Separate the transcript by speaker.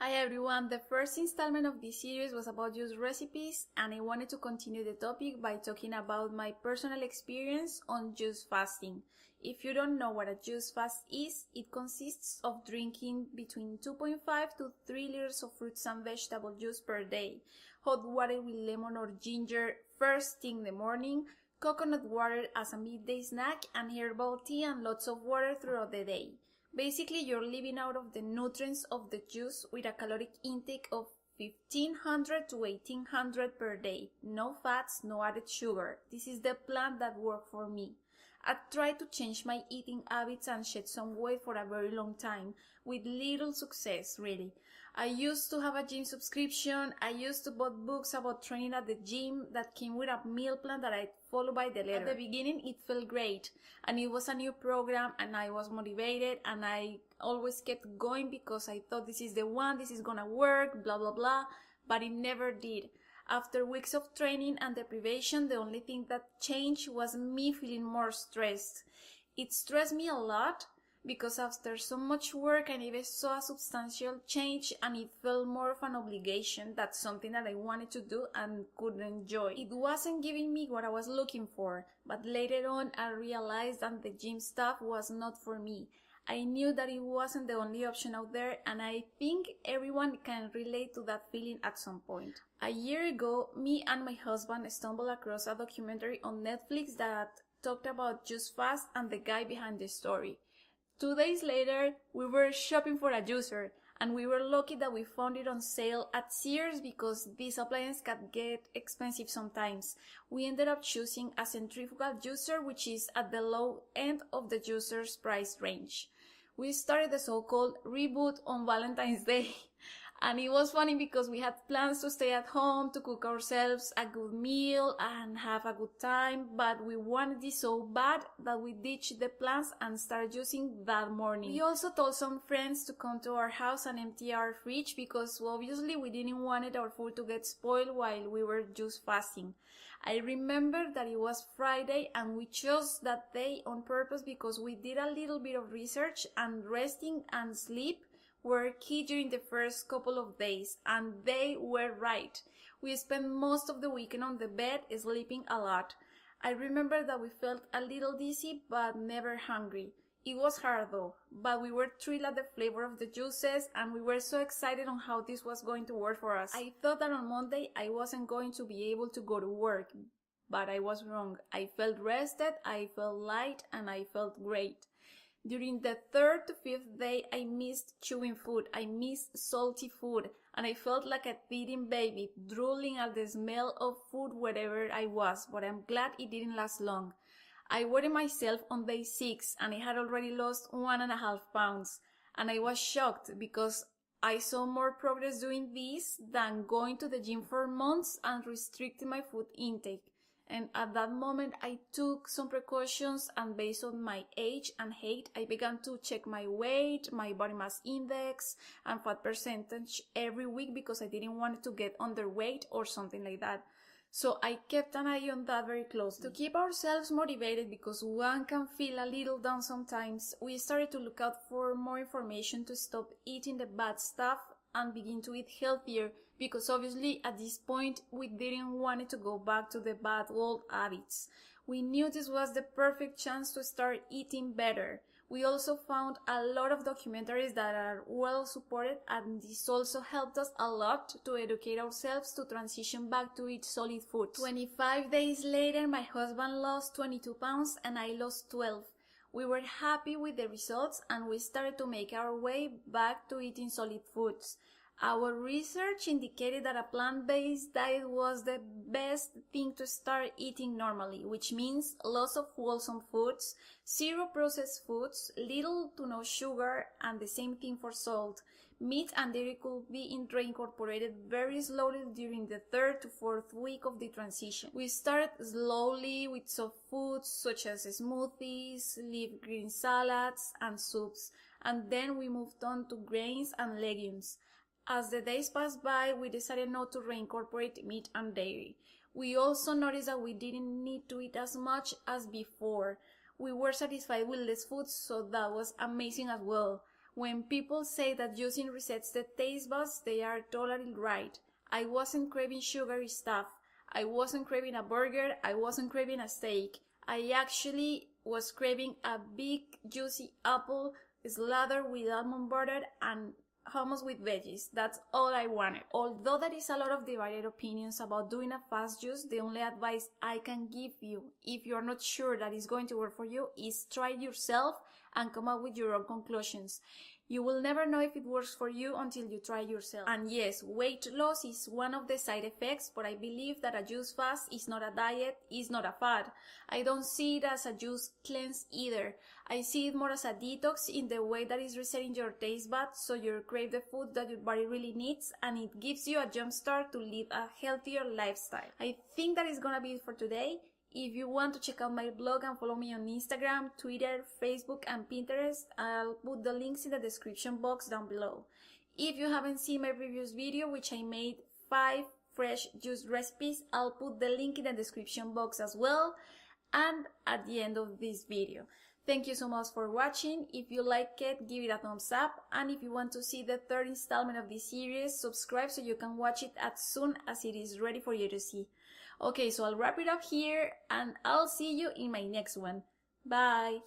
Speaker 1: Hi everyone, the first installment of this series was about juice recipes, and I wanted to continue the topic by talking about my personal experience on juice fasting. If you don't know what a juice fast is, it consists of drinking between 2.5 to 3 liters of fruits and vegetable juice per day, hot water with lemon or ginger first thing in the morning, coconut water as a midday snack, and herbal tea and lots of water throughout the day. Basically, you're living out of the nutrients of the juice with a caloric intake of 1500 to 1800 per day. No fats, no added sugar. This is the plan that worked for me. I tried to change my eating habits and shed some weight for a very long time, with little success, really. I used to have a gym subscription. I used to buy books about training at the gym that came with a meal plan that I followed by the letter. At the beginning, it felt great, and it was a new program, and I was motivated, and I always kept going because I thought this is the one, this is gonna work, blah blah blah, but it never did. After weeks of training and deprivation, the only thing that changed was me feeling more stressed. It stressed me a lot because after so much work I never saw a substantial change, and it felt more of an obligation than something that I wanted to do and could enjoy. It wasn't giving me what I was looking for, but later on I realized that the gym stuff was not for me. I knew that it wasn't the only option out there, and I think everyone can relate to that feeling at some point. A year ago, me and my husband stumbled across a documentary on Netflix that talked about Juice Fast and the guy behind the story. 2 days later, we were shopping for a juicer, and we were lucky that we found it on sale at Sears because these appliances can get expensive sometimes. We ended up choosing a centrifugal juicer, which is at the low end of the juicer's price range. We started the so-called reboot on Valentine's Day. And it was funny because we had plans to stay at home, to cook ourselves a good meal and have a good time, but we wanted it so bad that we ditched the plans and started juicing that morning. We also told some friends to come to our house and empty our fridge because obviously we didn't want our food to get spoiled while we were juice fasting. I remember that it was Friday, and we chose that day on purpose because we did a little bit of research, and resting and sleep were key during the first couple of days, and they were right. We spent most of the weekend on the bed, sleeping a lot. I remember that we felt a little dizzy but never hungry. It was hard though, but we were thrilled at the flavor of the juices, and we were so excited on how this was going to work for us. I thought that on Monday I wasn't going to be able to go to work, but I was wrong. I felt rested, I felt light, and I felt great. During the 3rd to 5th day, I missed chewing food, I missed salty food, and I felt like a teething baby, drooling at the smell of food wherever I was, but I'm glad it didn't last long. I weighed myself on day 6, and I had already lost 1.5 pounds, and I was shocked because I saw more progress doing this than going to the gym for months and restricting my food intake. And at that moment I took some precautions, and based on my age and height I began to check my weight, my body mass index and fat percentage every week because I didn't want to get underweight or something like that. So I kept an eye on that very closely. To keep ourselves motivated, because one can feel a little down sometimes, we started to look out for more information to stop eating the bad stuff and begin to eat healthier, because obviously at this point we didn't want to go back to the bad old habits. We knew this was the perfect chance to start eating better. We also found a lot of documentaries that are well supported, and this also helped us a lot to educate ourselves to transition back to eat solid foods. 25 days later, my husband lost 22 pounds and I lost 12. We were happy with the results, and we started to make our way back to eating solid foods. Our research indicated that a plant-based diet was the best thing to start eating normally, which means lots of wholesome foods, zero processed foods, little to no sugar, and the same thing for salt. Meat and dairy could be reincorporated very slowly during the 3rd to 4th week of the transition. We started slowly with soft foods such as smoothies, leaf green salads, and soups, and then we moved on to grains and legumes. As the days passed by, we decided not to reincorporate meat and dairy. We also noticed that we didn't need to eat as much as before. We were satisfied with less food, so that was amazing as well. When people say that juicing resets the taste buds, they are totally right. I wasn't craving sugary stuff. I wasn't craving a burger. I wasn't craving a steak. I actually was craving a big juicy apple slathered with almond butter and hummus with veggies. That's all I wanted. Although there is a lot of divided opinions about doing a fast juice, the only advice I can give you, if you're not sure that it's going to work for you, is try it yourself and come up with your own conclusions. You will never know if it works for you until you try yourself. And yes, weight loss is one of the side effects, but I believe that a juice fast is not a diet, is not a fad. I don't see it as a juice cleanse either. I see it more as a detox in the way that is resetting your taste buds so you crave the food that your body really needs, and it gives you a jump start to live a healthier lifestyle. I think that is gonna be it for today. If you want to check out my blog and follow me on Instagram, Twitter, Facebook, and Pinterest, I'll put the links in the description box down below. If you haven't seen my previous video, which I made 5 fresh juice recipes, I'll put the link in the description box as well, and at the end of this video. Thank you so much for watching. If you like it, give it a thumbs up, and if you want to see the 3rd installment of this series, subscribe so you can watch it as soon as it is ready for you to see. Okay, so I'll wrap it up here, and I'll see you in my next one. Bye!